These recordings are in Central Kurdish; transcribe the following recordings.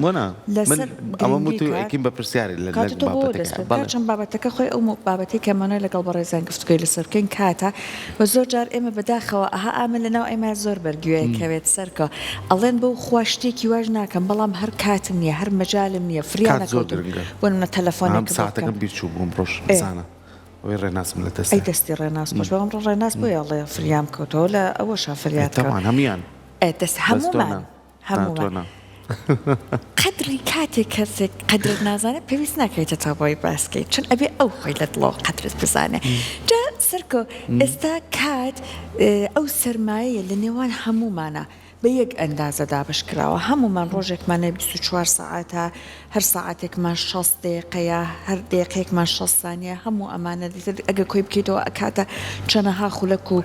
وانا لەسەر ئەمە موتوکیم بە پرسیاری لە چەند بابەتەکە خۆی ئەو بابەتی کەمانە لەگەڵ بەڕێزان گفتگوی لەسەرکەین کاتە بە زۆر جار ئێمە بەداخەوە ئەها ئامە لەناو ئێمە زۆر بەرگوێیەکەوێت سەرکە ئەڵێن بەو خواشتێکی واژ ناکەم بەڵام هەر کاتم نییە هەر مەجالم نییە فریانەکەوت بۆ منە تەلەفۆنێک ساعتەکەم بیرچوو بووم ڕۆژ زانە ئەوەی ڕێناسم لە دەست ئەی دەستی ڕێناس بۆش بەڵام ڕێناس بۆ یاڵێ فریام کەوتەوە لە ئەوە شافریاتەوان هەمیان دەست هەمومان هەمومان قدری کاتێک کەسێک قدرت نازانێت پێویست ناکەیتە تا بۆی باسکەیت چون ئەبێ ئەو خۆی لە دڵەوە قدرت بزانێ جا سەرکۆ ئێستا کات ئەو سەرمایەیە لە نێوان هەمومانە بە یەک ئەندازە دابش کراوە هەمومان ڕۆژێکمانە 24 ساعتە هەر ساعتێکمان 6 دقیقەیە هەر دقیقێکمان 6 سانیە هەموو ئەمانە ئەگە کۆی بکەیتەوە ئەکاتە چەنەها خولەک و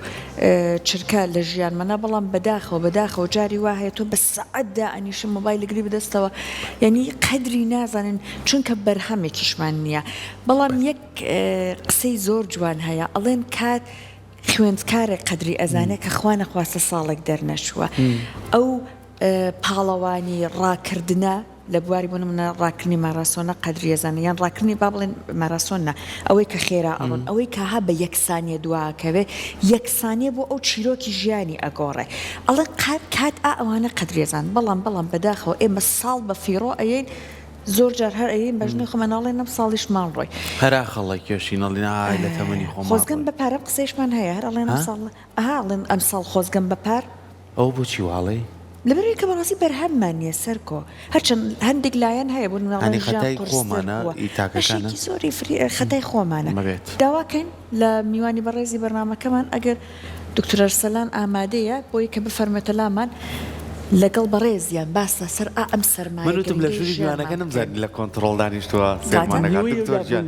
چرکە لە ژیانمانە بەڵام بەداخەوە جاری وا هەیە تۆ بە سەعەتدا ئەنیشم مۆبایلگری بدەستەوە یعنی قەدری نازانن چونکە بەرهەمێکیشمان نییە بەڵام یەک قسەی زۆر جوان هەیە ئەڵێن کات خوێندکارێک قدری ئەزانێت کە خوا نەخواستە ساڵێک دەرنەشووە ئەو پاڵەوانی ڕاکردنە لە بواری بوون منە ڕاکردنی ماراسۆنە قدری ئەزانە یان ڕاکردنی با بڵێن ماراسۆنە ئەوەی کە خێرا ئەڵۆن ئەوەی کە ها بە یەک سانیە دواکەوێ یەک سانیە بۆ ئەو چیرۆکی ژیانی ئەگۆڕێ ئەڵێ کات ئەوانە قدری ئەزان بەڵام بەداخەوە ئێمە ساڵ بە فیڕۆ ئەیین زۆر جار هەر ئەین بەژنی خۆمەناڵێ نەم ساڵیشمان ڕۆی هەرا خەڵی کێشینەڵی لە تەمەنی خۆم خۆزگەم بە پارە قسەیشمان هەیە هەر ئەڵێن ئەڵێن ئەم ساڵ خۆزگەم بە پار ئەو بۆچی واڵێ لەبەرەوەی کە بەڕاستی بەرهەممان نییە سەرکۆ هەرچەند هەندێک لایەن هەیە بۆ خەتای خۆمانە ئیتاکەکانە زۆری خەتای خۆمانە داواکەین لە میوانی بەڕێزی بەرنامەکەمان ئەگەر دکتۆر ئەرسەلان ئامادەیە بۆی کە بفەرمێتە لامان لەگەڵ بەڕێزیان باسە سەر ئەم سەرمایە منوتم لە ژووری جوانەکە نەمزانانی لە کۆنتڕۆڵ دانیشتووە سێمانەکە دکتۆرجان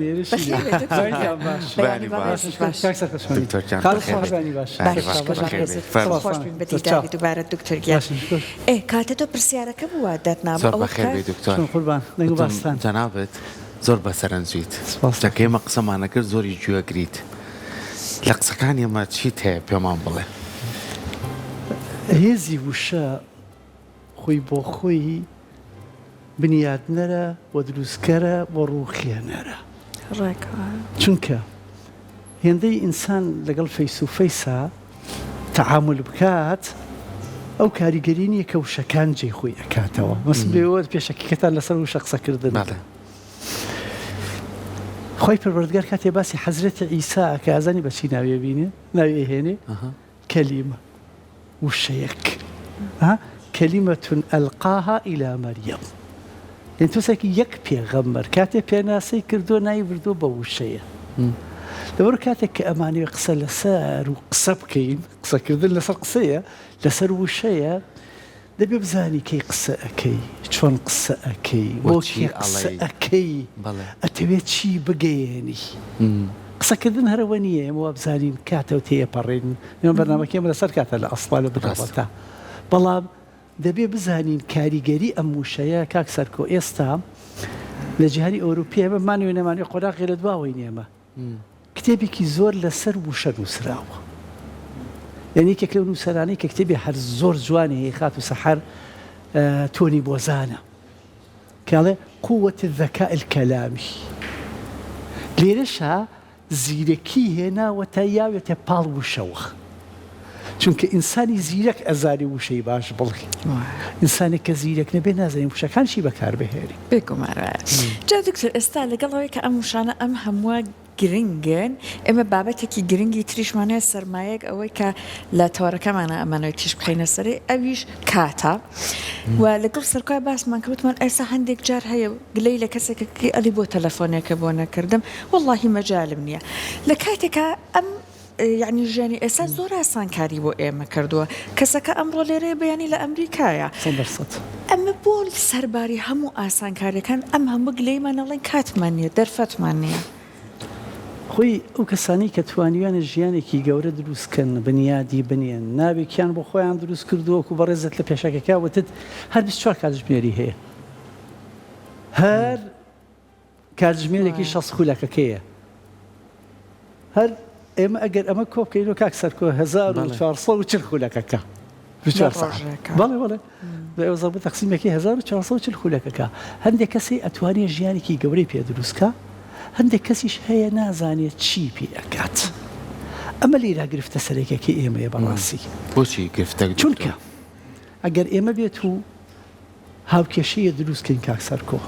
دووبارە دکتۆرگیان کاتە تۆ پرسیارەکە بووە دەتناوە جەنابێت زۆر بەسەرنجیت جاکە ئێمە قسەمانە کرد زۆری گوێگریت لە قسەکانی ئەمە چیت هەیە پێمان بڵێ هێزی وشە خۆی بۆ خۆی بنیادنەرە بۆ دروستکەرە بۆ ڕووخێنەرە چونکە هێندەی ئینسان لەگەڵ فەیس و فەیسا تەعامل بکات ئەو کاریگەری نییە کە وشەکان جێی خۆی ئەکاتەوە مەسم لێوە پێشەکەتان لەسەر وشە قسەکردن خۆی پەروەردگار کاتێ باسی حەزرەتی عیسا کە ئازانی بەچی ناوێ بینێ ناوێ هێنێ کەلیمە وشەیەک كلمة ألقاها إلى مريم يعني توسك يك بيغمر كاتي بيناسي كردو ناي بردو بوشية دور كاتك أماني قصة لسار وقصة بكين قصة كردن لسار قصية لسار وشية دبي بزاني كي قصة أكي شلون قصة أكي وكي قصة أكي أتبيت شي بقيني قصة كردن هروانية مو بزانين كاتا وتيه برين يوم برنامج كيما لسار كاتا لأصفال بدراسة بلام دەبێ بزانین کاریگەری ئەم وشەیە کاک سەرکۆ ئێستا لە جیهانی ئەوروپیە بەمانوێ نەمانوێ قۆراقی لە دواوەی نێمە کتێبێکی زۆر لەسەر وشە نووسراوە یعنی یەکێک لەو نووسەرانەی کە کتێبی هەر زۆر جوانی هەیە خات و سەحەر تۆنی بۆزانە کاڵێ قووەت الذەکاء الکەلامی لێرەشە زیرەکی هێناوەتە یاوێتە پاڵ وشەوە چونکە ئینسانی زیرەک ئەزاری وشەی باش بڵێ ئینسانێک کە زیرەک نەبێ نازانین وشەکانشی بەکاربهێنێ بێگومانە جا دکتۆر ئێستا لەگەڵەوەی کە ئەم وشانە ئەم هەمووە گرنگن ئێمە بابەتێکی گرنگی تریشمانەیە سەرمایەک ئەوەی کە لە تەوەرەکەمانە ئەمانەوەی تیش بخەینە سەرێ ئەویش کاتە و لەگەڵ سەرکوای باسمان کەوتمان ئێستا هەندێک جار هەیە گلەی لە کەسێکەکەی ئەلی بۆ تەلەفۆنێکە بۆ نەکردم وەڵڵاهی مەجالم نییە لە کاتێکە ئەم یعنی ژیانی ئێستا زۆر ئاسانکاری بۆ ئێمە کردووە کەسەکە ئەمڕۆ لێرێ بەیانی لە ئەمریکایە ئەمە بۆ سەرباری هەموو ئاسانکاریەکان ئەم هەموو گلەیمانەڵێن کاتمان نییە دەرفەتمان نییە خۆی ئەو کەسانی کە توانیوانە ژیانێکی گەورە دروستکەن بنیادی بنێن ناوێکیان بۆ خۆیان دروست کردووەکو بەڕێزت لە پێشەکەکە وتت هەر 24 کاتژمێری هەیە هەر کاتژمێرێکی 60 خولەکەکەیە هەر ئێمە ئەگەر ئەمە کۆ بکەین و کاک سەرکۆ 1440 خولەکەکە بچوار ساعت بەڵێ بەڵێ بە ئەوزە بە تەقسیمێکی 1440 خولەکەکە هەندێک کەسی ئەتوانێت ژیانێکی گەورەی پێ دروستکە هەندێک کەسیش هەیە نازانێت چی پێ ئەکات ئەمە لێرا گرفتە سەرێکێکی ئێمەیە بەڕاستی بۆچی گرفتە چونکە ئەگەر ئێمە بێت و هاوکێشەیە دروستکەین کاک سەرکۆ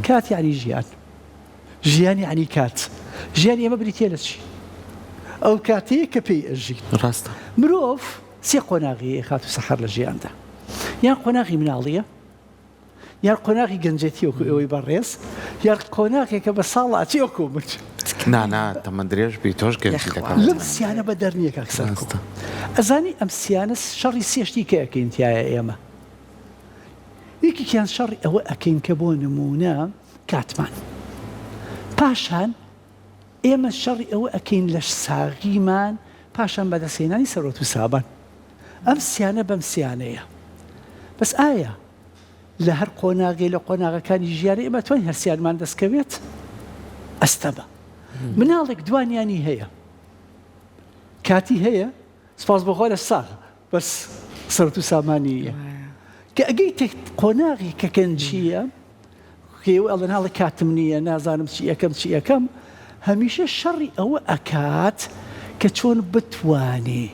کات یعنی ژیان یعنی کات ژیان ئێمە بریتێ لە چی ئەو کاتەیە کە پێی ئەژین ڕاستە مرۆڤ سێ قۆناغی خات و سەحەر لە ژیاندا یان قۆناغی مناڵیە یان قۆناغی گەنجێتی وەکو ئەوەی بەڕێز یان قۆناغێکە بە ساڵاتی وەکو من نانا تەمەند درێژ بی تۆش گەنجی دەکات لەم سیانە بە دەرنیە کاک سەرکۆ ئەزانی ئەم سیانە شەڕی سێشتی کە ئەەکەین تایە ئێمە یەکێکیان شەڕی ئەوە ئەکەین کە بۆ نمونە کاتمان پاشان ئێمە شەڕی ئەوە ئەکەین لە ساغیمان پاشان بەدەستهێنانی سەرۆت و سابان ئەم سیانە بەم سیانەیە بەس ئایا لە هەر قۆناغی لە قۆناغەکانی ژیانە ئێمە توانین هەرسیانمان دەستکەوێت ئەستەبە مناڵێک دوانیانی هەیە کاتی هەیە سپاس بەخۆ لە ساغ بەس سەرۆت و سامانیە کە ئەگەی قۆناغی کە گەنجیە کێوە ئەڵەن هاڵە کاتم نییە نازانم چی یەکەم چی یەکەم هەمیشە شەڕی ئەوە ئەکات کە چۆن بتوانێ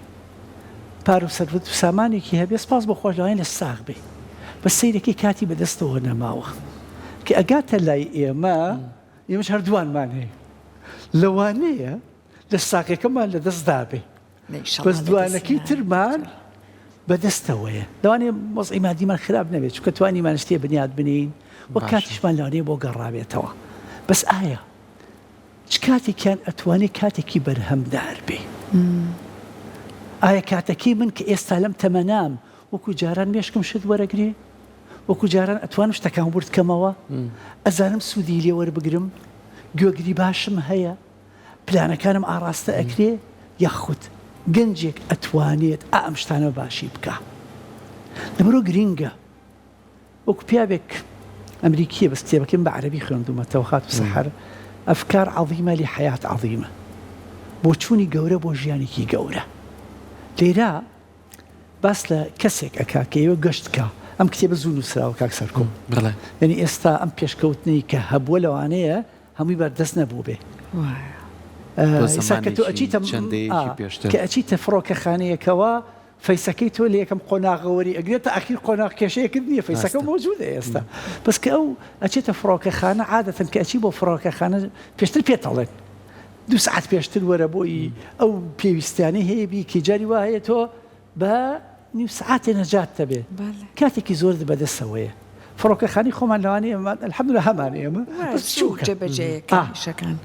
پار و سەرفەت و سامانێکی هەبێ سپاس بە خۆشەوەی لە ساغ بێ بە سەیرەکەی کاتی بەدەستەوە نەماوە کە ئەگاتە لای ئێمە ئێمەش هەردووانمان هەیە لەوانەیە لە ساقێکەمان لە دەستدا بێ بەس دوانەکەی ترمان بەدەستەوەیە لەوانەیە مۆزعی مادیمان خراپ نەبێت چونکە توانیمان شتێ بنیاد بنین وە کاتیشمان لەوانەیە بۆ گەڕابێتەوە بەس ئایا چ کاتێکیان ئەتوانێت کاتێکی بەرهەمدار بێ ئایا کاتەکەی من کە ئێستا لەم تەمەنام وەکو جاران مێشکم شت وەرەگرێ وەکو جاران ئەتوانم شتەکان بردکەمەوە ئەزانم سوودی لێ وەربگرم گوێگری باشم هەیە پلانەکانم ئاڕاستە ئەکرێ یاخود گەنجێک ئەتوانێت ئەم شتانە باشی بکە لەبەرۆ گرینگە وەکو پیاوێک ئەمریکیە بەس کتێبەکەم بە عەرەبی خوێندومەتەوە خات و سەحەر ئەفکار عەظیمە لحەیات عەظیمە بۆ چوونی گەورە بۆ ژیانێکی گەورە لێرە باس لە کەسێک ئەکا کە ئێوە گەشتکە ئەم کتێبە زوو نووسراوە کاک سەرکۆ یعنی ئێستا ئەم پێشکەوتنی کە هەبووە لەوانەیە هەمووی بەردەست نەبوو بێ کە تۆ ئەچیتە فڕۆکەخانەیەکەوە فەیسەکەی تۆ لە یەکەم قۆناغەوەری ئەگرێتە ئاخیر قۆناغ کێشەیەکرد نییە فەیسەکە مۆجودە ئێستا بەس کە ئەو ئەچێتە فڕۆکەخانە عادەتەن کە ئەچی بۆ فڕۆکەخانە پێشتر پێتەڵێن 2 ساعت پێشتر وەرە بۆی ئەو پێویستیانەی هەیە بیکە جاری وا هەیە تۆ بە نیو ساعتێ نەجاتتە بێ کاتێکی زۆر بەدەستەوەیە فڕۆکەخانی خۆمان لەوانەیە الحەمدولillah هەمان ئێمە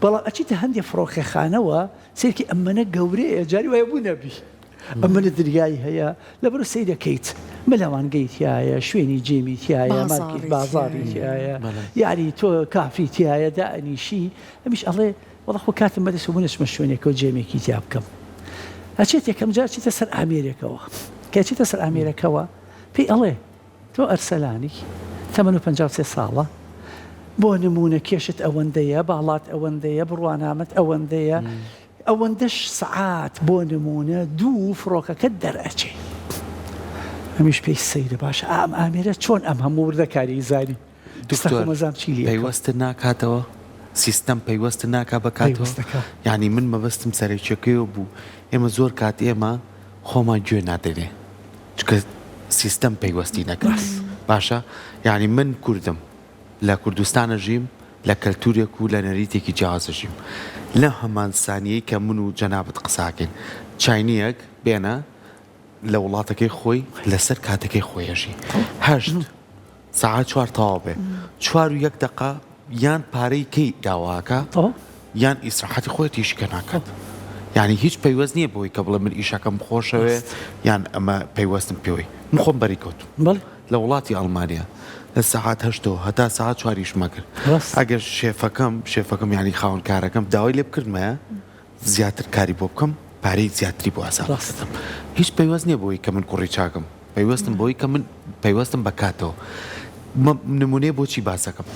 بەڵام ئەچیتە هەندێک فڕۆکەخانەوە سێرکی ئەمەنە گەورەیە جاری وایە بوو نەبی ئەمەنە دریایی هەیە لەبەرو سەی دەکەیت مەلەوانگەی تایە شوێنی جێمی تایە مارکێت بازاڕی تایە یاری تۆ کافری تایە دائنیشی ئەمیش ئەڵێ وەڵا خۆ کاتم بەدەست بوونەچمە شوێنێکەوە جێمێکی تیا بکەم ئەچێت یەکەم جار چیتە سەر ئامێرێکەوە کە چیتە سەر ئامێرەکەوە پێی ئەڵێ تۆ ئەرسەلانی 53 ساڵە بۆ نمونە کێشت ئەوەندەیە باڵات ئەوەندەیە بڕوانامەت ئەوەندەیە ئەوەندەش سعات بۆ نمونە 2 فڕۆکەکەت دەرئەچێ هەمیش پێی سەیرە باشە ئام ئامێرە چۆن ئەم هەموو وردەکاری زاری مەزام چی لێ پەیوەستە ناکاتەوە سیستەم پەیوەستە ناکا بەکاتەوە یعنی من مەبەستم سەرێکیەکەیەوە بوو ئێمە زۆر کات ئێمە خۆمان گوێ نادەنێ چکە سیستەم پەیوەستی نەکات باشە یعنی من کوردم لە کوردستانە ژیم لە کەلتورێک و لە نەریتێکی جیازە ژیم لە هەمان سانیەی کە من و جەنابەت قساکەین چاینیەک بێنە لە وڵاتەکەی خۆی لەسەر کاتەکەی خۆیەژی 8 ساعت 4 تەواو بێ 4 و 1 دقە یان پارەی کەی داواکە یان ئیسراحەتی خۆی تیشکە ناکات یعنی هیچ پەیوەست نییە بۆی کە بڵێ من ئیشەکەم خۆشەوێ یان ئەمە پەیوەستم پێوەی من خۆم بەری کەوتم لە وڵاتی ئەڵمانیا لە ساعت 8 هەتا ساعت 4 مەکرد ئەگەر شێفەکەم یعنی خاوەن کارەکەم داوای لێ بکردمە زیاتر کاری بۆ بکەم پارەی زیاتری بۆ ئاساڕاستم هیچ پەیوەست نییە بۆی کە من کوڕی چاکم پەیوەستم بۆی کە من پەیوەستم بەکاتەوە نمونەیە بۆچی باسەکەم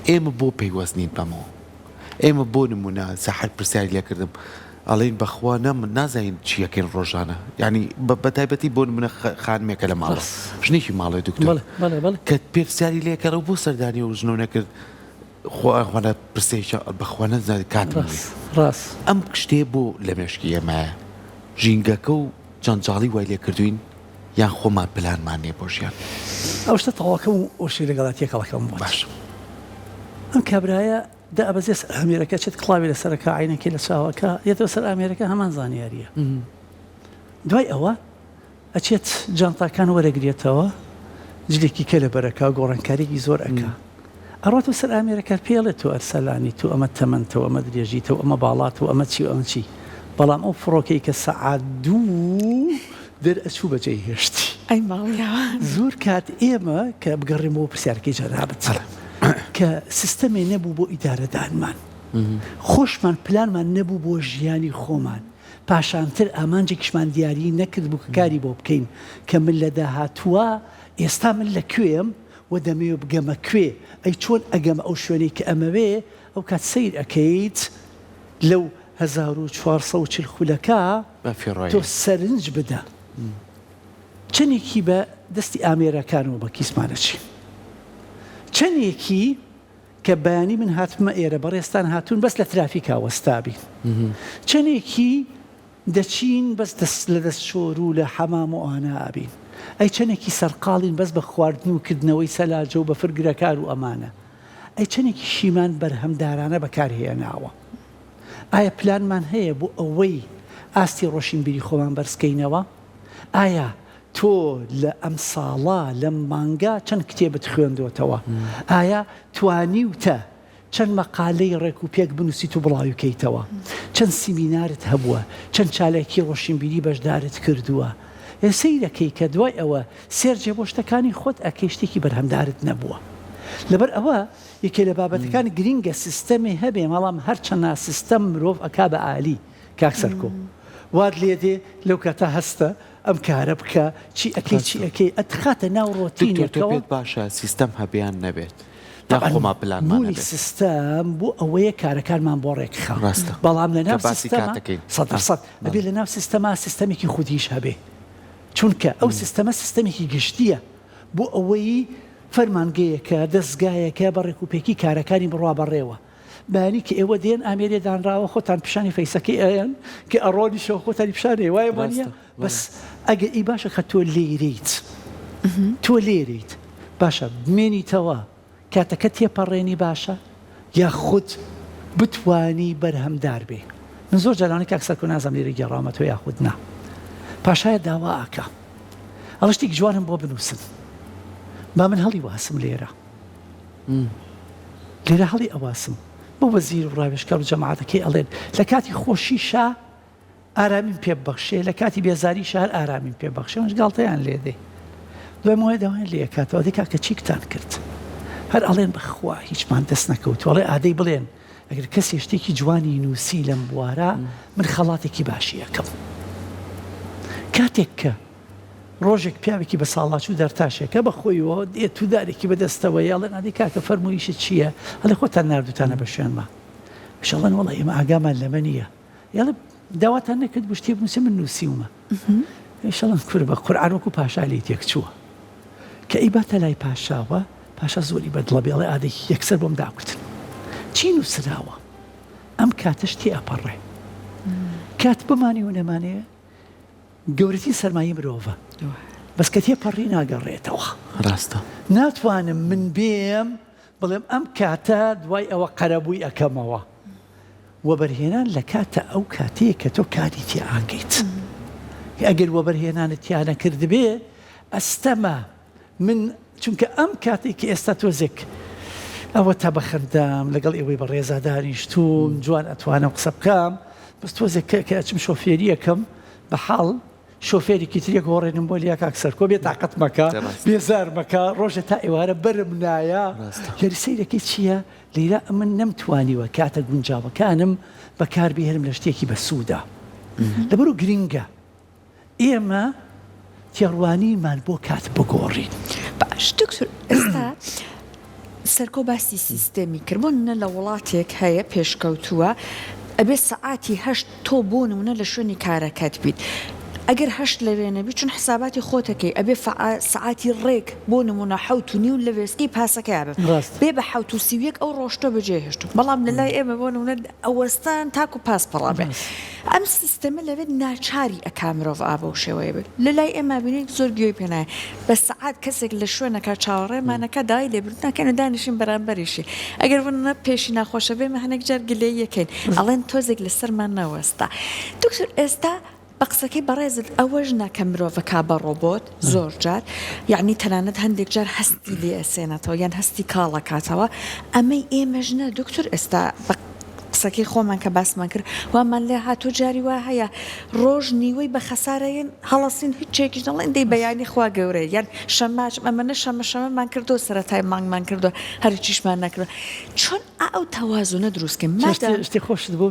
ئێمە بۆ پەیوەست نین بەمەوە ئێمە بۆ نمونە ساحەت پرسیاری لێکردم ئەڵێن بەخوا نازانین چیەکەین ڕۆژانە یعنی بە تایبەتی بۆن منە خانمێکە لە ماڵە ژنێکی ماڵی دکتۆر کە پێپسیاری لێکەڕە بۆ سەردانی و ژنۆ نەکرد خۆخواانە پرسێکە بەخوا نەزانێت کاتم ڕاست ئەم شتێ بۆ لە مێشکی ئێمایە ژینگەکە و جانجاڵی وای لێ کردوین یان خۆمان پلانمان نێ بۆ ژیان ئەو شتە تەواوەکەم و ئۆشی لەگەڵاتیەکەڵەکەم باش ئەم کابرایە دا ئەبەزێس ئەمێرەکە چێت کڵاوی لەسەرەکە عینەکەی لە چاوەکە یەتەوە سەر ئەمێرەکە هەمان زانیاریە دوای ئەوە ئەچێت جانتاکان وەرەگرێتەوە جلێکی کە لە بەرەکە گۆڕانکاریی زۆر ئەکا ئەڕاتە سەر ئەمێرەکە پێڵێت تو ئەرسەلانی تو ئەمە تەمەنتەوە ئەمە درێژیتەوە ئەمە باڵاتەوە ئەمە چی و ئەمە چی بەڵام ئەو فڕۆکەی کە سەعات دوو دەرئەچوو بەجێی هێشتی ئەی ماڵیاوان زۆر کات ئێمە کە بگەڕێمەوە پرسیارەکەی جەنابەت کە سیستەمێ نەبوو بۆ ئیدارەدانمان خۆشمان پلانمان نەبوو بۆ ژیانی خۆمان پاشانتر ئامانجێکیشمان دیاری نەکرد بوو کە کاری بۆ بکەین کە من لە داهاتووە ئێستا من لەکوێم و دەمەوێ بگەمە کوێ ئەی چۆن ئەگەمە ئەو شوێنەی کە ئەمەوێ ئەو کات سیر ئەەکەیت لەو 1440 خولەکە تۆ سەرنج بدە چەندێکی بە دەستی ئامێرەکانەوە بە کیسمانەچی چەندێکی کە بەیانی من هاتممە ئێرە بەڕێستان هاتوون بەس لە ترافیکا وەستابی چەندێکی دەچین بەس لە دەستشۆر و لە حەمام و ئانابین ئەی چەندێکی سەرقاڵین بەس بە خواردن و کردنەوەی سەلاجە و بە فرگرەکار و ئەمانە ئەی چەندێکی شیمان بەرهەمدارانە بەکارهێناوە ئایا پلانمان هەیە بۆ ئەوەی ئاستی ڕۆشنبیری خۆمان بەرزکەینەوە ئایا تۆ لە ئەم ساڵە لەم مانگا چەند کتێبت خوێندوتەوە ئایا توانیوتە چەند مەقالەی ڕێک و پێک بنووسیت و بڵاوی بکەیتەوە چەند سیمینارت هەبووە چەند چالێکی ڕۆشنبیری بەشدارت کردووە سەیرەکەی کە دوای ئەوە سێرجێ بۆ شتەکانی خۆت ئەکەی شتێکی بەرهەمدارت نەبووە لەبەر ئەوە یەکێ لە بابەتەکان گرینگە سیستەمی هەبێ مەڵام هەرچەنە سیستەم مرۆڤ ئەکا بە عالی کاک سەرکۆ واد لێ دێ لەو کاتە هەستە ئەم کارە بکە چی ئەەکەی چی ئەەکەی ئەتخاتە ناو ڕۆتینێکەوە باشە سیستەم هەبیان نەبێت خۆما پلانمان سیستەم بۆ ئەوەیە کارەکانمان بۆ ڕێکخە بەڵام لە ناو سیستەمە ئەبێ لە ناو سیستەما سیستەمێکی خودیش هەبێ چونکە ئەو سیستەمە سیستەمێکی گشتیە بۆ ئەوەی فەرمانگەیەکە دەستگایەکە بە ڕێکوپێکی کارەکانی بڕوا بەڕێوە بانی کە ئێوە دێن ئامێرێ دانراوە خۆتان پیشانی فەیسەکەی ئەیان کە ئەڕۆنیشەوە خۆتانی پیشانێ وایە وانە بەس ئەگە ئی باشە کە تۆ لێریت تۆ لێریت باشە بمێنیتەوە کاتەکە تێپەڕێنی باشە یا خود بتوانی بەرهەمدار بێ من زۆر جارانی کاکسەر کە نازەم لێرە گێڕامە تۆ یاخود نا پاشایە داوا ئاکە ئەڵە شتێک جوانم بۆ بنووسن با من هەڵی واسم لێرە هەڵی ئەواسم بۆ وەزیر و ڕاوێژکار و جەماعەتەکەی ئەڵێن لە کاتی خۆشیشە ئارامین پێ بەخشێ لە کاتی بێزاری شار ئارامین پێ بەخشێ منش گاڵتەیان لێ دێ دوای مۆی داوایان لێ کاتەوە دێ کاکە چیکتان کرد هەر ئەڵێن بەخوا هیچمان دەست نەکەوت وەڵێ ئادەی بڵێن ئەگەر کەسی شتێکی جوانی نووسی لەم بوارە من خەڵاتێکی باشی ئەەکەم کاتێک کە ڕۆژێک پیاوێکی بە ساڵاچوو دەرتاشێکە بە خۆیەوە دێت تودارێکی بەدەستەوە یاڵێن ئادی کاکە فەرموویشت چییە هەڵێ خۆتان نردوتانە بە شوێنمە شەڵەن وەڵە ئێمە ئاگامان لەمە نییە یاڵە داواتان نەکرد بۆ شتێ بنووسێ من نووسیومە شەڵەن کور بە قورئان وەکو پاشا لێی تێک چووە کە ئەی باتە لای پاشاوە پاشا زۆری بەدڵە بێڵێ ئادەی یەکسەر بۆم داکوتن چی نووسراوە ئەم کاتەش تێ ئەپەڕێ کات بمانی و نەمانەیە گەورەتی سەرمایە مرۆڤە بەس کە تێپەڕی ناگەڕێتەوە ڕاستە ناتوانم من بێم بڵێم ئەم کاتە دوای ئەوە قەرەبووی ئەەکەمەوە وەبەرهێنان لە کاتە ئەو کاتەیە کە تۆ کاری تێ ئاگەیت ئەگەر وەبەرهێنانت تیانە کردبێ ئەستەمە من چونکە ئەم کاتێک کە ئێستا تۆزێک ئەوە تا بەخەندام لەگەڵ ئێوەی بە ڕێزاداریشتوم جوان ئەتوانم قسە بکەم بەس تۆزێک کە ئەچم شۆفێریەکەم بە حاڵ شۆفێرێکی ترێک گۆڕێنم بۆ لیا کاک سەرکۆ بێ تااقەت مەکە بێزار مەکە ڕۆژە تا ئێوارە بەرم نایە یاری سەیرەکەی چییە لێرە من نەمتوانیوە کاتە گونجاوەکانم بەکاربێنم لە شتێکی بە سوودا لەبەر و گرینگە ئێمە تێڕوانیمان بۆ کات بگۆڕین باش دکتۆر ئێستا سەرکۆ باسی سیستەمی کرد بۆ نە لە وڵاتێک هەیە پێشکەوتووە ئەبێ سەعاتی 8 تۆ بۆ نمونە لە شوێنی کارەکەت بیت ئەگەر 8 لەوێ نەبی چون حساباتی خۆتەکەی ئەبێ سەعاتی ڕێک بۆ نمونە 7:30 لە وێستگەی پاسەکە بێ بە 7:30 ئەو ڕۆژتۆ بەجێ هێشتو بەڵام لە لای ئێمە بۆ نمونە ئەوەستان تاکو پاس پەڕابێ ئەم سیستەمە لەوێت ناچاری ئەکا مرۆڤ ئابە و شێوەیە بێت لە لای ئێمە بینێت زۆر گوێی پێنایە بە سەعات کەسێک لە شوێنەکە چاوەڕێمانەکە دای لێبرناکەن و دانیشین بەرامبەریشی ئەگەر بنە پێشی ناخۆشە بێمە هەنێک جار گلەی یەکەین ئەڵێن تۆزێک لە سەرمان نەوەستا دکتۆر ئێستا بە قسەکەی بەڕێزت ئەوەش ناکە مرۆڤەکە بە ڕۆبۆت زۆر جار یعنی تەنانەت هەندێک جار هەستی لێ ئەسێنێتەوە یان هەستی کاڵەکاتەوە ئەمەی ئێمەژنە دکتۆر ئێستا قسەکەی خۆمان کە باسمان کرد وامان لێ هاتۆ جاری وا هەیە ڕۆژ نیوەی بە خەسارەیەن هەڵەسین هیچ چێکیش دەڵێن دەی بەیانی خوا گەورەیە یان شەماچ ئەمەنە شەمەمان کردو سەرەتای مانگمان کردو هەرچیشمان نەکردو چۆن ئەو تەوازونە دروستکەم شتی خۆشت بۆ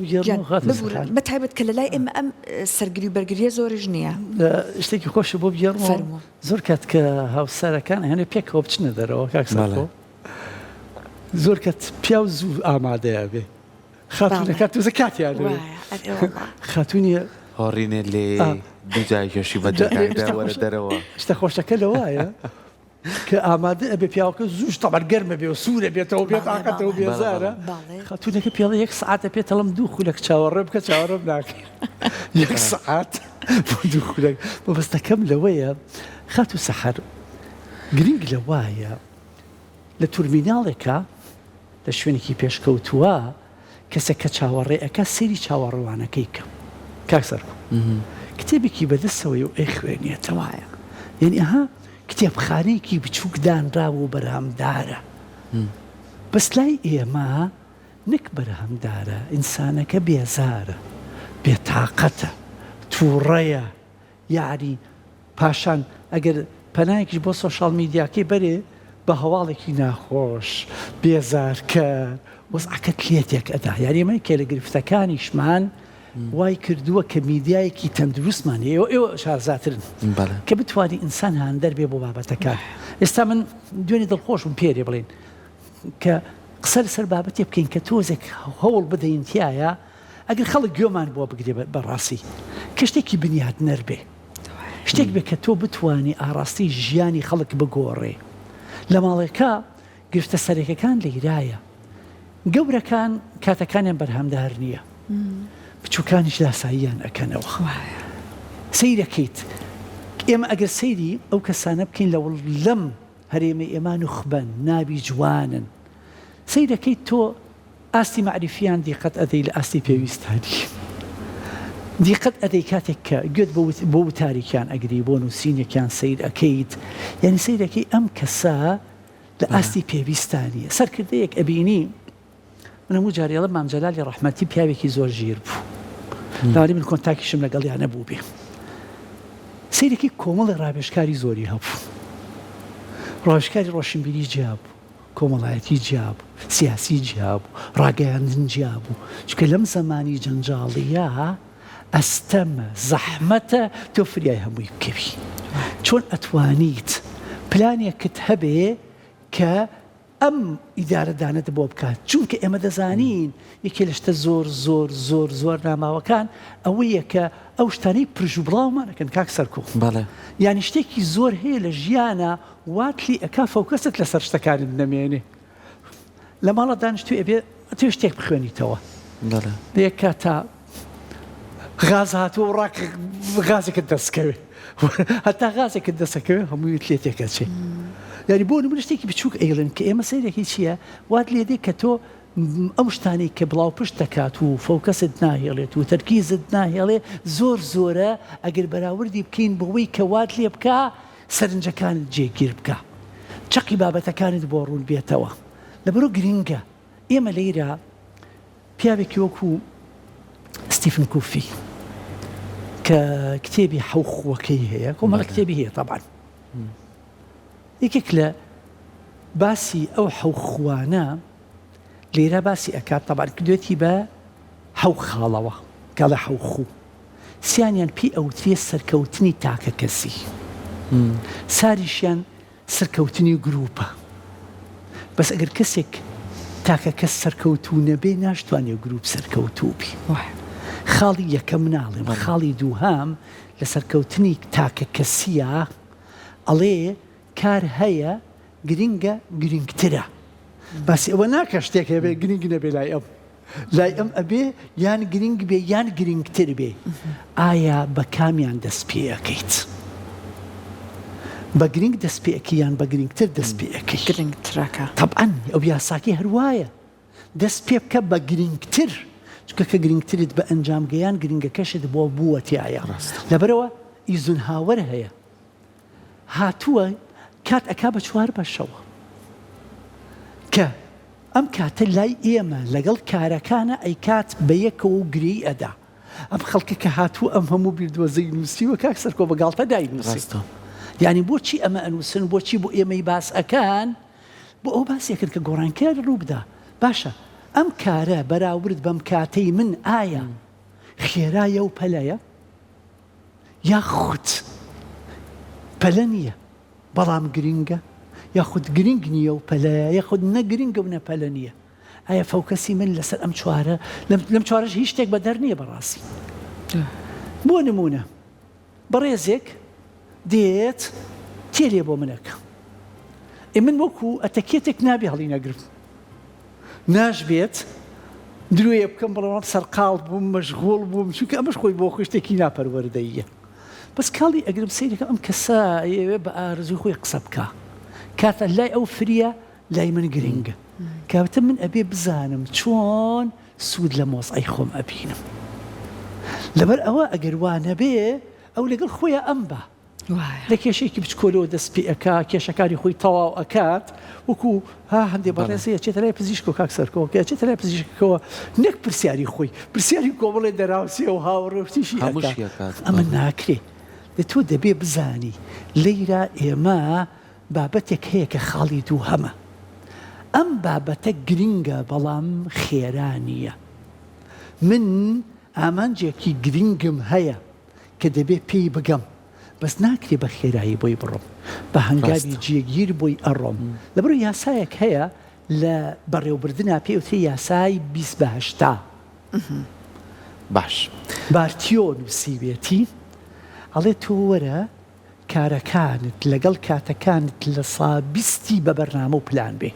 بە تایبەت کە لە لای ئێمە ئەم سەرگری بەرگریە زۆریش نییە شتێکی خۆش بۆ بگەڕمەوە زۆر کات کە هاوسەرەکان هەنێ پێکەوە بچنە دەرەوە کاکسەڵ زۆر کات پیا و زوو ئامادەیە بێ خاتونەکە توزە کاتیان خاتونی هۆڕینێ لێ دوجای کێشی بە وەرە دەرەوە شتە خۆشەکە لەوایە کە ئامادە ئەبێ پیاوەکە زووش تەبەر گەرمە بێ و سوورە بێتەوە بێت تااقەتەوە بێزارە خاتونەکە پێڵە 1 ساعتە پێتەڵم 2 خولەک چاوەڕێ بکە چاوەڕێ ناکە 1 ساعت بۆ 2 خولەک مەبەستەکەم لەوەیە خات و سەحەر گرنگ لەوایە لە تورمیناڵێکە لە شوێنێکی پێشکەوتووە کەسێکە چاوەڕێەکە سەیری چاوەڕوانەکەی کە کاکسەر کتێبێکی بەدەستەوەی و ئەی خوێنێتەوەیە یعنی ئەها کتێبخانەیەکی بچووک دانراوە و بەرهەمدارە بەس لای ئێمە نەک بەرهەمدارە ئینسانەکە بێزارە بێتاقەتە تووڕەیە یاری پاشان ئەگەر پەنایەکیش بۆ سۆشال میدیاکەی بەرێ بە هەواڵێکی ناخۆش بێزارکە وەزعەکەت لێتێک ئەدا یاریمەی کێ لە گرفتەکانیشمان وای کردووە کە میدیایەکی تەندروستمان ئێوە شارزاترن کە بتوانانی ئینسان هاندەر بێ بۆ بابەتەکان ئێستا من دوێنێ دڵخۆشم پێرێ بڵێن کە قسە لەسەر بابەتێ بکەین کە تۆزێک هەوڵ بدەینتیایە ئەگەر خەڵک گوێمان بۆ بگرێ بەڕاستی کە شتێکی بنیاد نەربێ شتێک بێ کە تۆ بتوانی ئاڕاستی ژیانی خەڵک بگۆڕێ لە ماڵێکە گرفتە سەرێکەکان لەیرایە گەورەکان کاتەکانیان بەرهەمدار نییە بچووکانیش لاساییان ئەکەنەوە سەیرەکەیت ئێمە ئەگەر سەیری ئەو کەسانە بکەین لە لەم هەرێمە ئێمان و خبەن نابی جوانن سەیرەکەیت تۆ ئاستی معریفیان دیقەت ئەدەی لە ئاستی پێویستانی دیقەت ئەدەی کاتێک کە گوێت بۆ تاریکیان ئەگری بۆ نووسینێکیان سیر ئەەکەیت یعنی سیرەکەی ئەم کەسە لە ئاستی پێویستانیە سەرکردەیەک ئەبینی من هەموو جارێڵە مامجەلالی ڕەحمەتی پیاوێکی زۆر ژیر بوو داوای من کۆنتاکیشم لەگەڵیان نەبوو بێ سیرێکی کۆمەڵی ڕابێژکاری زۆری هەبوو ڕاوێژکاری ڕۆشنبیری جیا بوو کۆمەڵایەتی جیا بوو سیاسی جیا بوو ڕاگەیاندن جیا بوو چونکە لەم زەمانی جەنجاڵیە ئەستەمە زەحمەتە تۆ فریای هەمووی بکەوی چۆن ئەتوانیت پلانێکت هەبێ کە ئەم ئیدارەدانت بۆ بکات چونکە ئێمە دەزانین یەکێ لە شتە زۆر زۆر زۆر زۆر ناماوەکان ئەوەیە کە ئەو شتانەی پرژ و بڵاومانەکەن کاک سەرکۆ یانی شتێکی زۆر هەیە لە ژیانە واتلی ئەکا فەوکەست لەسەر شتەکانت نەمێنێ لە ماڵە دانیشتو ئەبێ تۆ شتێک بخوێنیتەوە لە کاتا غاز هاتووە ڕاک غازێکت دەستکەوێ هەتا غازێکت دەستەکەوێ هەموویت لێ تێکەچێ یاری بۆ نمونە شتێکی بچووک ئەیڵن کە ئێمە سەیرێکی چییە وات لێ دێ کە تۆ ئەو شتانەی کە بڵاو پشت دەکات و فەوکەست ناهێڵێت و تەرکیزت ناهێڵێ زۆر زۆرە ئەگەر بەراوردی بکەین بەوەی کە وات لێ بکە سەرنجەکانت جێگیر بکە چەقی بابەتەکانت بۆ ڕوون بێتەوە لەبەرۆ گرینگە ئێمە لەیرە پیاوێکی وەکو ستیفن کوفی کە کتێبی حەوخوەکەی هەیە کۆمەڵە کتێبی هەیە طبعاً یەکێک لە باسی ئەو حەوخوانە لێرە باسی ئەکات طبعاً کردوێتی بە حەو خاڵەوە کاڵە حەوخوو سیانیان پێی ئەوترێ سەرکەوتنی تاکە کەسی ساریشیان سەرکەوتنی گروپە بەس ئەگەر کەسێک تاکە کەس سەرکەوتوو نەبێ ناشتوانێ گروپ سەرکەوتوو بی خاڵی یەکەم ناڵێم خاڵی دووهام لە سەرکەوتنی تاکە کەسیە ئەڵێ کار هەیە گرنگە گرنگترە باسی ئەوە ناکە شتێک هەبێ گرنگ نەبێ لای ئەم ئەبێ یان گرنگ بێ یان گرنگتر بێ ئایا بە کامیان دەست پێەکەیت بە گرنگ دەست پێەکەی یان بە گرنگتر دەست پێەکەی گرنگترەکە طبعاً ئەو یاساکی هەروایە دەست پێ بکە بە گرنگتر چکە کە گرنگترت بە ئەنجام گەیان گرنگەکەشت بۆ بووەتیایە لەبەرەوە ئیزون هاوەر هەیە هاتووە کات ئەکا بە چوار بەشەوە کە ئەم کاتە لای ئێمە لەگەڵ کارەکانە ئەی کات بە یەکەوە و گرێی ئەدا ئەم خەڵکە کە هاتووە ئەم هەموو بیردوەزەی نووسیوە کاک سەرکۆ بەگاڵتە داینووسی یعنی بۆچی ئەمە ئەنووسن بۆچی بۆ ئێمەی باس ئەکان بۆ ئەو باسیەکرد کە گۆڕانکار ڕوو بدە باشە ئەم کارە بەراورد بەم کاتەی من ئایا خێرایە و پەلەیە یاخود پەلە نییە بەڵام گرنگە یاخود گرنگ نییە و پەلەیە یاخود نەگرنگە و نەپەلە نییە ئایا فەوکەسی من لەسەر ئەم چوارە لەم چوارەش هیچ شتێک بەدەر نییە بەڕاستی بۆ نمونە بەڕێزێک دێت تێرێ بۆ منەکە من وەکو ئەتەکێتێک نابێ هەڵی نەگرم ناشبێت درۆیە بکەم بەڵام سەرقاڵ بووم مەشغوڵ بووم چونکە ئەمەش خۆی بۆ خۆی شتێکی ناپەروەردەییە بەس کاڵی ئەگرم سەیرەکە ئەم کەسە ئێوێ بە ئارزوی خۆی قسە بکە کاتە لای ئەو فریە لای من گرنگە کاتە من ئەبێ بزانم چۆن سوود لە مۆزعی خۆم ئەبینم لەبەر ئەوە ئەگەر وانە بێ ئەو لەگەڵ خۆیە ئەم بە لە کێشەیەکی بچکۆلەوە دەست پێ ئەکا کێشەکاری خۆی تەواو ئەکات وەکو هەندێ بەڕێزەیە چێتە لای پزیشک و کاک سەرکۆ کە چێتە لای پزیشکەوە نەک پرسیاری خۆی پرسیاری کۆمەڵێ دەراوسی و هاوڕێشتیشی ئەمە ناکرێ لە تۆ دەبێ بزانی لەیرە ئێمە بابەتێک هەیە کە خاڵی دوو هەمە ئەم بابەتە گرنگە بەڵام خێرانیە من ئامانجێکی گرنگم هەیە کە دەبێ پێی بگەم بەس ناکرێ بە خێرایی بۆی بڕۆم بە هەنگاوی جێگیر بۆی ئەڕۆم لەبەر یاسایەک هەیە لە بەڕێوەبردنە پێوتری یاسای 28 باش بارتیۆ نووسیوێتی ئەڵێ تۆ وەرە کارەکانت لەگەڵ کاتەکانت لە سابیستی بە بەرنامە و پلان بێ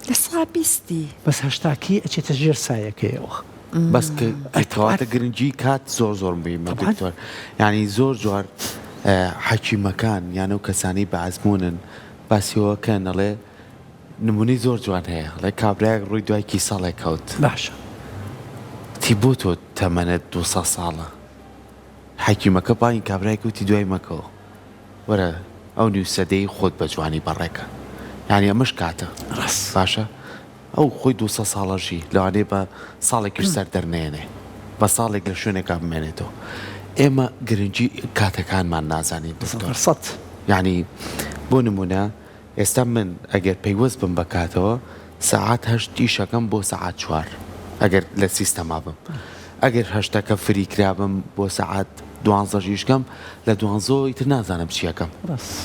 لە سابیستی بەس هەشتاکی ئەچێتە ژێر سایەکەیەوە بەس کە ئەتەواتە گرنگی کات زۆر زۆر بێمە دکتۆر یعنی زۆر جوار حەکیمەکان یانە و کەسانی بە ئەزمونن باسیەوەکە نەڵێ نمونەی زۆر جوان هەیە لە کابراایك ڕووی دوای ساڵێک کەوت باشە تی بۆ تۆ تەمەنت 200 ساڵە حەکیمەکە باین کابراایك وتی دوای مەکەوە وەرە ئەو نیوسەدەی خۆت بە جوانی بەڕێکە یعنی ئەمەش کاتە ڕاست باشە ئەو خۆی 200 ساڵەژی لەوانەیە بە ساڵێکیش سەر دەرنێنێ بە ساڵێک لە شوێنێکا بمێنێتەوە ئێمە گرنگی کاتەکانمان نازانین دکتۆر یعنی بۆ نمونە ئێستا من ئەگەر پەیوەست بم بە کاتەوە سەعات 8 ئیشەکەم بۆ سەعات 4 ئەگەر لە سیستەما بم ئەگەر 8ەکە فریکرابم بۆ سەعات 12 ژیشکەم لە 12 ئیتر نازانم چیەکەم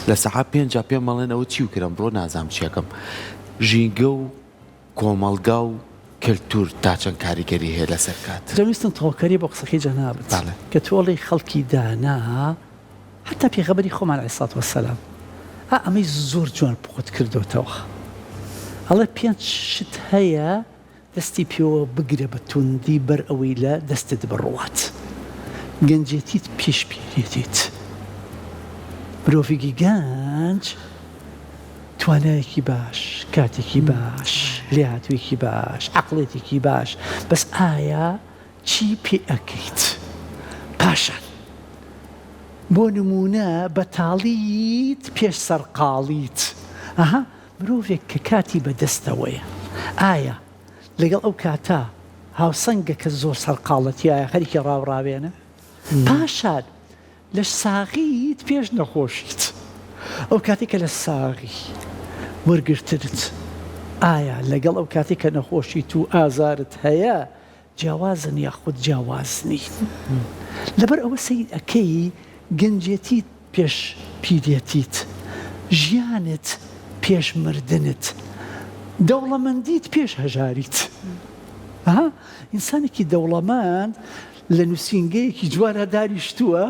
لە سەعات 5 پێم مەڵێن ئەوە چی وکرم بڕۆ نازانم چیەکەم ژینگە و کۆمەڵگا و کللتور تا چەند کاریگەری هەیە لەسەر کات دەویستم تەواوکاری بۆ قسەکەی جەنابەت کە تۆڵی خەڵکی دانا حتا پێغەمبەری خۆمان عەلەیهی سەڵات وەسەلام ئەمەی زۆر جوان بۆت کردوتەوە ئەڵێ 5 شت هەیە دەستی پێوە بگرە بە توندی بەر ئەوەی لە دەستت بڕوات گەنجێتیت پێش پیرێتیت مرۆڤێکی گەنج توانایەکی باش کاتێکی باش لێهاتوویەکی باش عەقڵێتێکی باش بەس ئایا چی پێ ئەەکەیت پاشان بۆ نمونە بەتاڵیت پێش سەرقاڵیت مرۆڤێک کە کاتی بەدەستەوەیە ئایا لەگەڵ ئەو کاتە هاوسەنگە کە زۆر سەرقاڵەتیایە هەرکی ڕاوڕاوێنە پاشان لە ساغیت پێش نەخۆشیت ئەو کاتێکە لە ساغی وەرگرترت ئایا لەگەڵ ئەو کاتێک کە نەخۆشیت و ئازارت هەیە جیاوازن یاخود جیاوازنی لەبەر ئەوە سەیر ئەەکەی گەنجێتیت پێش پیرێتیت ژیانت پێش مردنت دەوڵەمەندیت پێش هەژاریت ئینسانێکی دەوڵەمەند لە نووسینگەیەکی جوانە دانیشتووە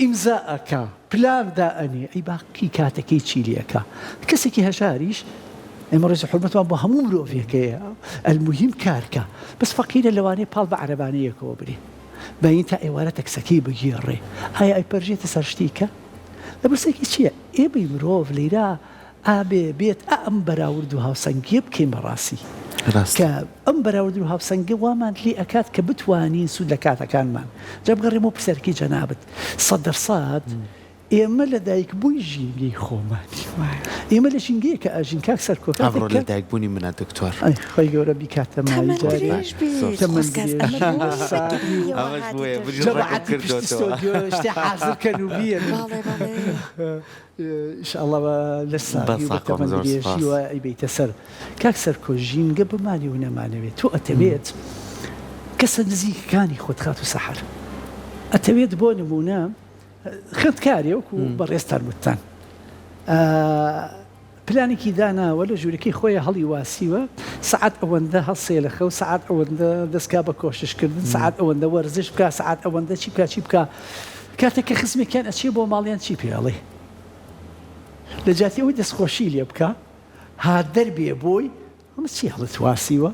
ئیمزاءەکە پلاندا ئەنێ ئەی باقی کاتەکەی چیلەکە کەسێکی هەژاریش ئێمە ڕێز حرمەتمان بۆ هەموو مرۆڤێکەیە المهم کارکە بەس فەقیرە لەوانەیە پاڵ بە عەرەبانەیەکەوە برێ بەین تا ئێوارە تەکسەکەی بگێڕێ ئایا ئەیپەرژێتە سەر شتێکە لە برسێکی چییە ئێمەی مرۆڤ لێرا ئابێ بێت ئەم بەراورد و هاوسەنگیە بکەین بەڕاستی کە ئەم بەراورد و هاوسەنگە وامان لێ ئەکات کە بتوانین سوود لە کاتەکانمان جا بگەڕێمەوە پرسەرکی جەنابەت 100% ئێمە لە دایک بووی ژینگەی خۆمانی ئێمە لە ژینگەیە کە ئاژین کاک سەرکۆ ئەڕۆ لە دایک بوونی منە دکتۆر خۆی گەورە بیکاتە ماوەی شتی حازرکەن و بیێن ئینشاءڵڵا لە ساڵی بەتەمەندێژیوە ئەیبیتە سەر کاک سەرکۆ ژینگە بمانی و نەمانەوێت تۆ ئەتەوێت کەسە نزیکەکانی خۆت خات و سەحر ئەتەوێت بۆ نمونە خوێندکارێ وەکو بەڕێستان وتان پلانێکی داناوە لە ژوورەکەی خۆی هەڵی واسیوە سعات ئەوەندە هەڵسێ لە خەو سعات ئەوەندە دەستکا بە کۆششکردن سعات ئەوەندە وەرزش بکە سعات ئەوەندە چی بکە چی بکە کاتێککە خزمێکیان ئەچێ بۆ ماڵیان چی پێڵێ لە جاتی ئەوەی دەستخۆشی لێ بکە ها دەربێ بۆی ئەمە چی هەڵت واسیوە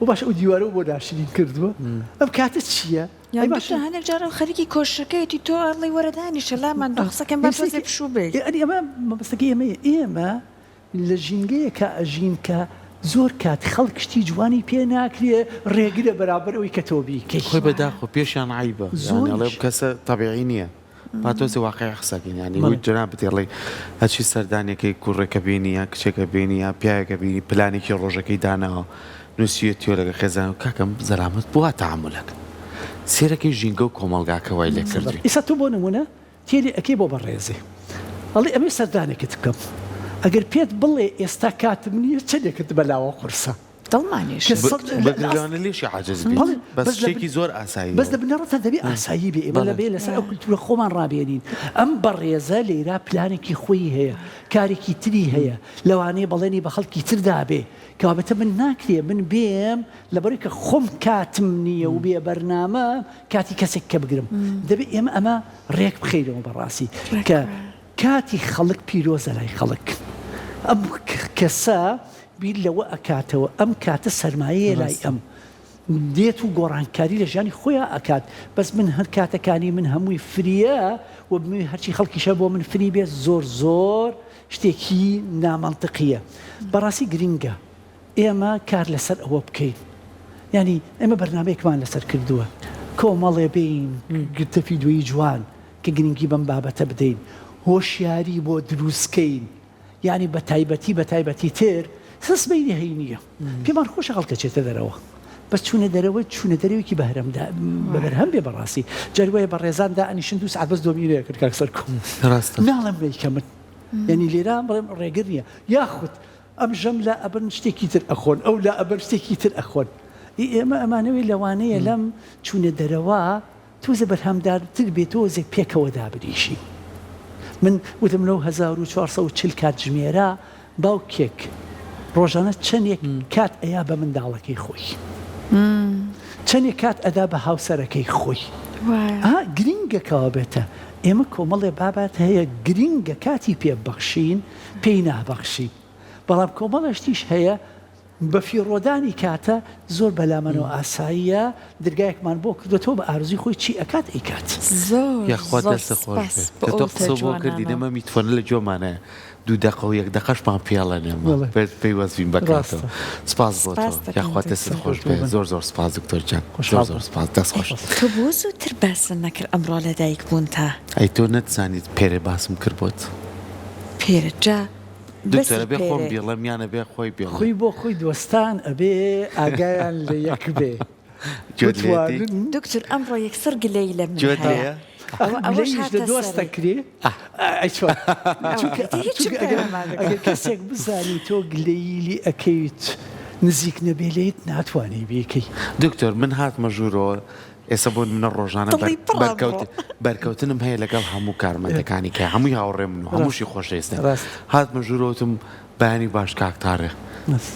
و باش ئەو دیوارە بۆ داشتین کردووە ئەم کاتە چییە؟ هەنێک جارە خەریکی کۆشەکەیەتی تۆ ئەڵی وەرەدانیشە لامان دۆخسەکەم بەفرۆزێ پشوو بێ ئەمە مەبەستەکەی ئێمە لە ژینگەیە کە ئەژین کە زۆر کات خەڵک شتی جوانی پێ ناکرێ ڕێگرە بەرابەر ئەوەی کە تۆ بیکەی خۆی بەداخۆ پێشیان عیبە ئەڵێ کەسە تەبیعی نییە با تۆزی واقعی قسەکەین ینی وی جەنابەت ئەڵێ هەچی سەردانێکی کوڕێکە بینیە کچێکە بینیە پیاەکە بینی پلانێکی ڕۆژەکەی داناوە نووسیە تۆ لەگە خێزان و کاکەم زەرامەت بووە تەحمولەکە سێرەکەی ژینگە و کۆمەڵگاکە وای لێ کردی ئێستا تۆ بۆ نمونە تێری ئەکەی بۆ بەڕێزێ ئەڵێ ئەمێ سەردانێکت بکەم ئەگەر پێت بڵێ ئێستا کاتم نییە چەندێکت بەلاوە قورسە دڵمانیش بەگرانە لێشی عاجز بێت بەس شتێکی زۆر ئاسایی بەس دەبنەڕەتە دەبێ ئاسایی بێ ئێمە لەبێ لەسەر ئەو کولتورە خۆمان ڕابێنین ئەم بەڕێزە لێرا پلانێکی خۆی هەیە کارێکی تری هەیە لەوانەیە بەڵێنی بە خەڵکی تردا بێ کەوابەتە من ناکرێ من بێم لەبەرەوەی کە خۆم کاتم نییە و بێ بەرنامە کاتی کەسێک کە بگرم دەبێت ئێمە ئەمە ڕێک بخەیرەوە بەڕاستی کە کاتی خەڵک پیرۆزە لای خەڵک ئەم کەسە بیر لەوە ئەکاتەوە ئەم کاتە سەرمایەیە لای ئەم دێت و گۆڕانکاری لە ژیانی خۆیان ئەکات بەس من هەر کاتەکانی من هەمووی فریە و بمووی هەرچی خەڵکیشە بۆ من فری بێت زۆر شتێکی نامەنتقیە بەڕاستی گرینگە ئێمە کار لەسەر ئەوە بکەین ینی ئێمە بەرنامەیەکمان لەسەر کردووە کۆمەڵێ بین گرتەفی دوی جوان کە گرنگی بەم بابەتە بدەین هۆشیاری بۆ دروستکەین ینی بە تایبەتی تر سەسبەی هەی نییە پێمان خۆشە خەڵکە چێتە دەرەوە بەس چوونە دەرەوە چوونە دەرەوەکی بەبەرهەم بێ بەڕاستی جاروایە بە ڕێزاندا ئەنیشن 2 ساعت بەس دۆمینەیە کرد کاک سەرکۆ ناڵم بیکە من یعنی لێرا بڵێم ڕێگر نییە یاخود ئەم ژەم لا ئەبەر شتێکی تر ئەخۆن ئەو لا ئەبەر شتێکی تر ئەخۆن ئێمە ئەمانەوەی لەوانەیە لەم چوونە دەرەوە تۆزە بەرهەمدارتر بێت تۆزێک پێکەوە دابریشی من وتم لەو 1440 کات ژمێرە باوکێک ڕۆژانە چەندێک کات ئەیا بە منداڵەکەی خۆی چەندێک کات ئەدا بە هاوسەرەکەی خۆی گرینگەکەوە بێتە ئێمە کۆمەڵێ بابات هەیە گرینگە کاتی پێبەخشین پێی نابەخشین بەڵام کۆمەڵەشتیش هەیە بەفیڕۆدانی کاتە زۆر بەلامەنەوە ئاساییە دەرگایەکمان بۆ کردوێتەوە بە ئارزوی خۆی چی ئەکات ئەیکات یاخوا دەستە خۆش بێت تۆ قسە بۆ کردی نەمە میتوانە لە جۆمانە 2 دقە و 1 دقەشمان پێڵێنێمە پێی وەزین بەکاتەوە سپاس بۆ تۆ یاخوا دەستت خۆش بێت زۆر سپاس دکتۆر جان زۆر سپاس دەست خۆش کە بۆ زووتر باسن نەکرد ئەمڕۆ لە دایک بوون تا ئەی تۆ نەتزانیت پێرێ باسم کرد بۆت پێرە جا دکتۆرە بێ خۆم بێڵم یانە بێ خۆی بێڵ خۆی بۆ خۆی دۆستان ئەبێ ئاگایان لە یەک بێ دکتۆر ئەمڕۆ یەکسەر گلەی لە من لە دۆستە کرێ ئەگەر کەسێک بزانی تۆ گلەیلی ئەەکەیت نزیک نەبێ لێت ناتوانێ بێکەی دکتۆر من هاتمە ژوورەوە ئێستا بۆ منە ڕۆژانە بەرکەوتنم هەیە لەگەڵ هەموو کارمەندەکانی کە هەمووی هاوڕێ من و هەمووشی خۆشەویستە هاتمە ژوورەوتم بەیانی باش کاکتارێ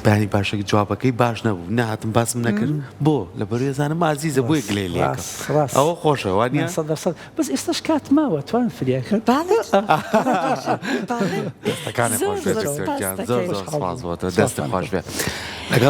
بەنی باشێک جوابەکەی باش نەبوو نهاتم باسم نەکرد بۆ لە بەروێزانم ئازیزە بۆیە گلێ لێکە ئەوە خۆشە وانە بەس ئێستاش کات ماوە توان فریاکە دەستەکانی خۆش بێت زۆر زۆر سپاس بۆتە دەستە خۆش بێت